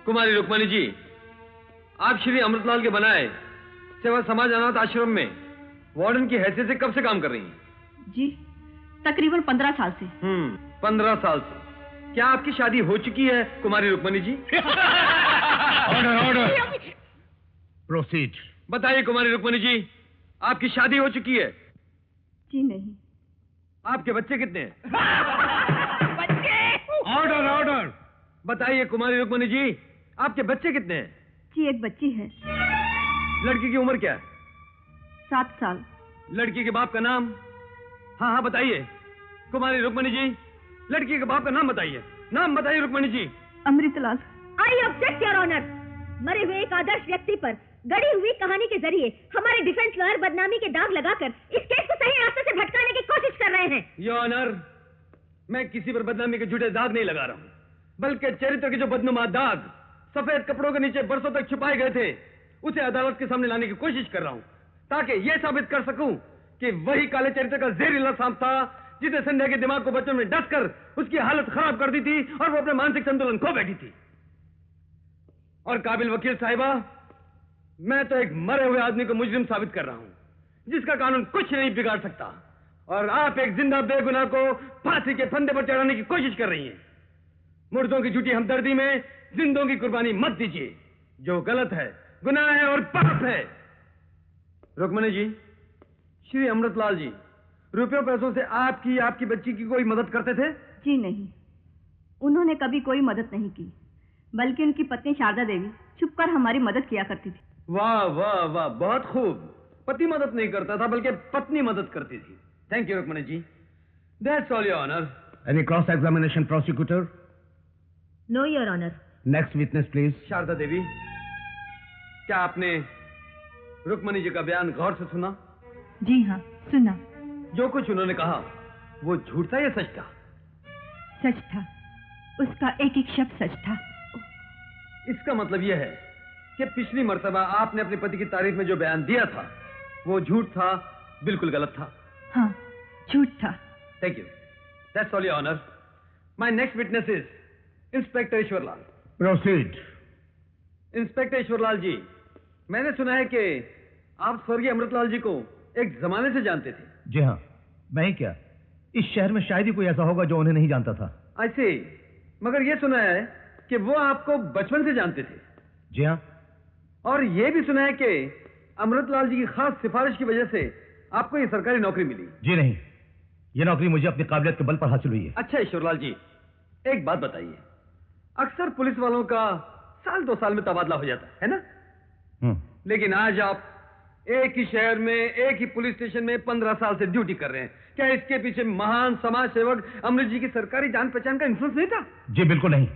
कुमारी रुक्मणी जी, आप श्री अमृतलाल के बनाए सेवा समाज अनाथ आश्रम में वार्डन की हैसियत से कब से काम कर रही हैं? जी, तकरीबन 15 साल से। 15 साल से। क्या आपकी शादी हो चुकी है कुमारी रुक्मणी जी? ऑर्डर। प्रोसीड। बताइए कुमारी रुक्मणी जी, आपकी शादी हो चुकी है? जी नहीं। आपके बच्चे कितने हैं? Order order. बताइए कुमारी रुक्मणी जी, आपके बच्चे कितने हैं? जी, एक बच्ची है। लड़की की उम्र क्या है? 7 साल। लड़की के बाप का नाम? हाँ हाँ बताइए कुमारी रुक्मणी जी, लड़की के बाप का नाम बताइए। नाम बताइए Rukmani ji. Amritlal. I object your honour. मरे हुए एक आदर्श व्यक्ति पर गढ़ी हुई कहानी के जरिए हमारे डिफेंस लॉयर बदनामी के दाग लगाकर इस केस को सही रास्ते से भटकाने की कोशिश कर रहे हैं। योर ऑनर, मैं किसी पर बदनामी के झूठे दाग नहीं लगा रहा हूं, बल्कि चरित्र के जो बदनुमा दाग सफेद कपड़ों के नीचे बरसों तक छुपाए गए थे, उसे अदालत के सामने लाने की कोशिश कर रहा हूं, ताकि यह साबित कर सकूं कि वही काले चरित्र का जहरीला सांप था जिसे संध्या के दिमाग को बच्चों में डसकर उसकी हालत खराब कर दी थी और वो अपने मानसिक संतुलन खो बैठी थी। और काबिल वकील साहिबा, मैं तो एक मरे हुए आदमी को मुजरिम साबित कर रहा हूं जिसका कानून कुछ नहीं बिगाड़ सकता, और आप एक जिंदा बेगुनाह को फांसी के फंदे पर चढ़ाने की कोशिश कर रही हैं। मुर्दों की झूठी हमदर्दी में जिंदों की कुर्बानी मत दीजिए, जो गलत है, गुनाह है और पाप है। रुक्मणी जी, श्री अमृतलाल जी रुपयों पैसों से आपकी बच्ची की कोई मदद करते थे? जी नहीं, उन्होंने कभी कोई मदद नहीं की, बल्कि उनकी पत्नी शारदा देवी छुपकर हमारी मदद किया करती थी। वाह वाह वाह, बहुत खूब। पति मदद नहीं करता था बल्कि पत्नी मदद करती थी। Thank you Rukmani ji, that's all your honour. Any cross examination prosecutor? No your honour. Next witness please. Sharda Devi, क्या आपने रुक्मणी जी का बयान गौर से सुना? जी हाँ, सुना। जो कुछ उन्होंने कहा वो झूठ था या सच था? सच था, उसका एक एक शब्द सच था। इसका मतलब यह है कि पिछली मर्तबा आपने अपने पति की तारीफ में जो बयान दिया था वो झूठ था, बिल्कुल गलत था। हाँ, झूठ था। Thank you, that's all your honour. My next witness is inspector Ishwarlal. Proceed. Inspector Ishwarlal ji, मैंने सुना है कि आप स्वर्गीय अमृतलाल जी को एक जमाने से जानते थे। जी हाँ, मैं ही क्या, इस शहर में शायद ही कोई ऐसा होगा जो उन्हें नहीं जानता था। ऐसे, मगर यह सुना है कि वो आपको बचपन से जानते थे। जी हाँ। और यह भी सुना है कि अमृतलाल जी की खास सिफारिश की वजह से आपको ये सरकारी नौकरी मिली। जी नहीं, ये नौकरी मुझे अपनी काबिलियत के बल पर हासिल हुई है। अच्छा ईश्वरलाल जी, एक बात बताइए, अक्सर पुलिस वालों का साल 2 साल में तबादला हो जाता है ना? लेकिन आज आप एक ही शहर में एक ही पुलिस स्टेशन में 15 साल से ड्यूटी कर रहे हैं। क्या इसके पीछे महान समाज सेवक अमृत जी की सरकारी जान पहचान का इंफ्लुएंस नहीं था? जी बिल्कुल नहीं,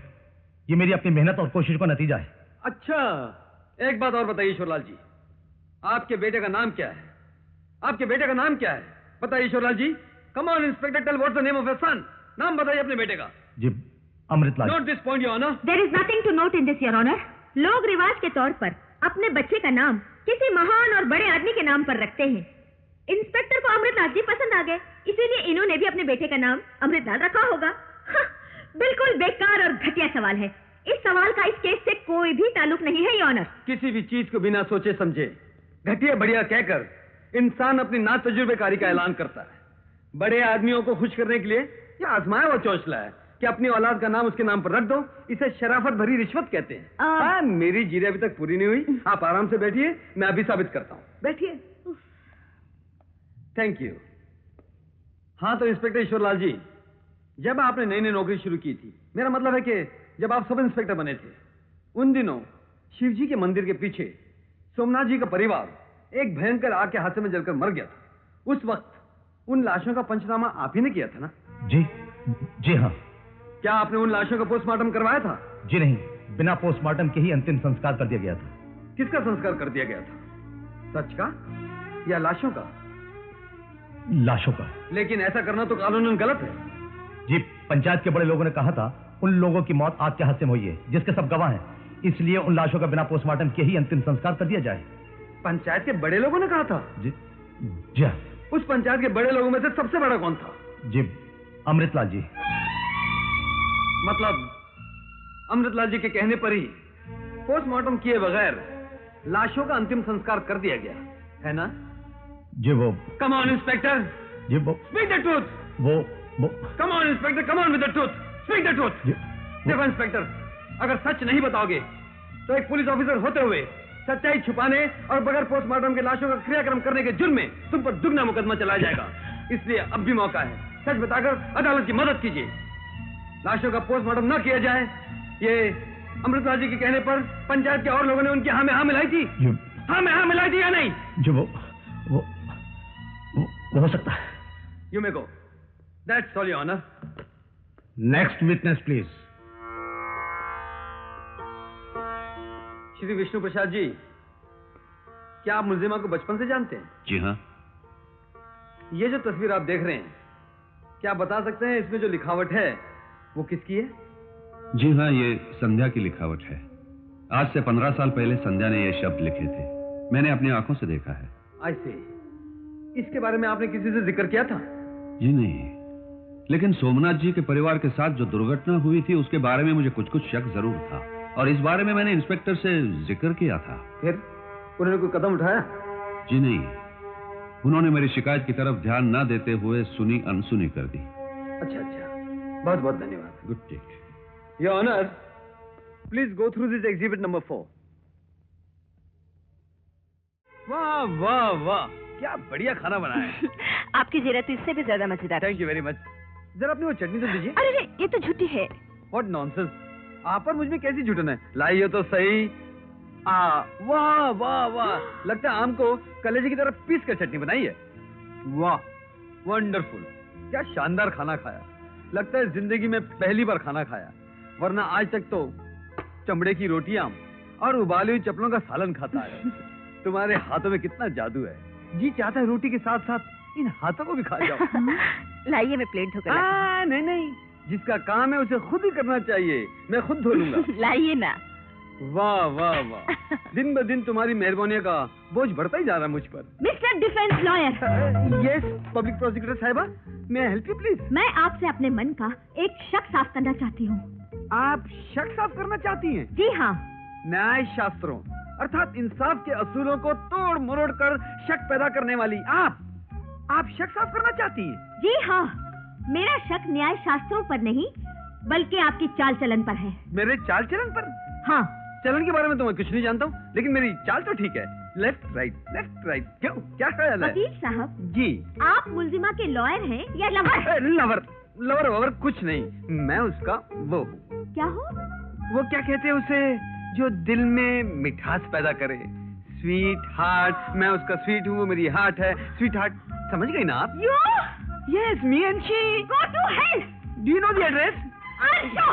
ये मेरी अपनी मेहनत और कोशिश का नतीजा है। अच्छा, एक बात और बताइए ईश्वरलाल जी, आपके बेटे का नाम क्या है? आपके बेटे का नाम क्या है? बताइए Ishwarlal ji. Come on inspector, tell what's the name of your son. नाम बताइए अपने बेटे का। जी, Amritlal. Note this point your honour. There is nothing to note in this your honour. लोग रिवाज के तौर पर अपने बच्चे का नाम किसी महान और बड़े आदमी के नाम पर रखते हैं। इंस्पेक्टर को अमृतलाल जी पसंद आ गए, इसीलिए इन्होंने भी अपने बेटे का नाम अमृतलाल रखा होगा। बिल्कुल बेकार और घटिया सवाल है। इस सवाल का इस केस से कोई भी ताल्लुक नहीं है योर ऑनर। किसी भी चीज को बिना सोचे समझे घटिया बढ़िया कहकर इंसान अपनी ना तजुर्बेकारी का ऐलान करता है। बड़े आदमियों को खुश करने के लिए यह आजमाया हुआ चौंचला है कि अपनी औलाद का नाम उसके नाम पर रख दो। इसे शराफत भरी रिश्वत कहते हैं। मेरी जीरे अभी तक पूरी नहीं हुई, आप आराम से बैठिए, मैं अभी साबित करता हूं। बैठिए। Thank you. हाँ तो इंस्पेक्टर ईश्वरलाल जी, जब आपने नई नई नौकरी शुरू की थी, मेरा मतलब है कि जब आप सब इंस्पेक्टर बने थे, उन दिनों शिवजी के मंदिर के पीछे सोमनाथ जी का परिवार एक भयंकर आग के हादसे में जलकर मर गया था। उस वक्त उन लाशों का पंचनामा आप ही ने किया था ना? जी हाँ। क्या आपने उन लाशों का पोस्टमार्टम करवाया था? जी नहीं, बिना पोस्टमार्टम के ही अंतिम संस्कार कर दिया गया था। किसका संस्कार कर दिया गया था, सच का या लाशों का? लाशों का। लेकिन ऐसा करना तो कानूनन गलत है। जी, पंचायत के बड़े लोगों ने कहा था उन लोगों की मौत आग के हादसे में हुई है जिसके सब गवाह हैं, इसलिए उन लाशों का बिना पोस्टमार्टम के ही अंतिम संस्कार कर दिया जाए। पंचायत के बड़े लोगों ने कहा था? जी हाँ। उस पंचायत के बड़े लोगों में से सबसे बड़ा कौन था? जी, अमृतलाल जी। मतलब अमृतलाल जी के कहने पर ही पोस्टमार्टम किए बगैर लाशों का अंतिम संस्कार कर दिया गया है ना? जी वो कम ऑन इंस्पेक्टर, जी वो स्पीक द ट्रूथ। वो come on inspector, come on with the truth, speak the truth. देखो इंस्पेक्टर, अगर सच नहीं बताओगे तो एक पुलिस ऑफिसर होते हुए सच्चाई छुपाने और बगैर पोस्टमार्टम के लाशों का क्रियाक्रम करने के जुर्म में तुम पर दुगना मुकदमा चलाया जाएगा। इसलिए अब भी मौका है, सच बताकर अदालत की मदद कीजिए। लाशों का पोस्टमार्टम न किया जाए, ये अमृतलाल जी के कहने पर पंचायत के और लोगों ने उनकी हाँ में हाँ मिलाई थी। हाँ में हाँ मिलाई थी या नहीं? जो वो हो सकता है। You may go. That's all your honour. Next witness please. Shri Vishnu Prasad ji, क्या आप मुलजिमा को बचपन से जानते हैं? जी हाँ। ये जो तस्वीर आप देख रहे हैं, क्या आप बता सकते हैं इसमें जो लिखावट है वो किसकी है? जी हाँ, ये संध्या की लिखावट है। आज से 15 साल पहले संध्या ने ये शब्द लिखे थे। मैंने अपनी आंखों से देखा है। आई सी। इसके बारे में आपने किसी से जिक्र किया था? जी नहीं, लेकिन सोमनाथ जी के परिवार के साथ जो दुर्घटना हुई थी उसके बारे में मुझे कुछ कुछ शक जरूर था, और इस बारे में मैंने इंस्पेक्टर से जिक्र किया था। फिर उन्होंने कोई कदम उठाया? जी नहीं, उन्होंने मेरी शिकायत की तरफ ध्यान न देते हुए सुनी अनसुनी कर दी। अच्छा अच्छा, बहुत बहुत धन्यवाद। Good day. Your honour, please go through this exhibit number 4। वाह वाह वाह, क्या बढ़िया खाना बनाया है। आपकी जीरा तो इससे भी ज्यादा मजेदार। Thank you very much. जरा अपनी वो चटनी तो दीजिए। अरे ये तो झूठी है। व्हाट नॉनसेंस, आप पर मुझ में कैसी झूठन है? लाइए तो सही। वाह वाह वाह, लगता है आम को कलेजे की तरह पीस कर चटनी बनाई है। वाह, वंडरफुल, क्या शानदार खाना खाया। लगता है जिंदगी में पहली बार खाना खाया, वरना आज तक तो चमड़े की रोटियां और उबाली हुई चपलों का सालन खाता है। तुम्हारे हाथों में कितना जादू है, जी चाहता है रोटी के साथ साथ इन हाथों को भी खा जाओ। लाइए मैं प्लेट धोकर। नहीं नहीं, जिसका काम है उसे खुद ही करना चाहिए, मैं खुद धो लूंगा। लाइए ना। वाह वाह वाह, दिन ब दिन तुम्हारी मेहरबानी का बोझ बढ़ता ही जा रहा है मुझ पर। Mister defence lawyer, yes public prosecutor साहिबा, मैं हेल्प यू प्लीज। मैं आपसे अपने मन का एक शक साफ करना चाहती हूँ। आप शक साफ करना चाहती हैं? जी हाँ। न्याय शास्त्रों अर्थात इंसाफ के असूलों को तोड़ मरोड़ कर शक पैदा करने वाली आप शक साफ करना चाहती हैं? जी हाँ, मेरा शक न्याय शास्त्रों पर नहीं बल्कि आपकी चाल चलन पर है। मेरे चाल चलन पर? हाँ। चलन के बारे में तो मैं कुछ नहीं जानता हूँ, लेकिन मेरी चाल तो ठीक है। लेफ्ट राइट, क्यों, क्या ख्याल है? वकील साहब जी, आप मुलजिमा के लॉयर हैं या लवर? लवर कुछ नहीं, मैं उसका वो हूँ। क्या हो? वो क्या कहते हैं उसे, जो दिल में मिठास पैदा करे, स्वीट हार्ट। मैं उसका स्वीट हूँ, वो मेरी हार्ट है। स्वीट हार्ट, समझ गई ना आप? You? Yes, me and she. Go to hell. Do you know the address? Answer.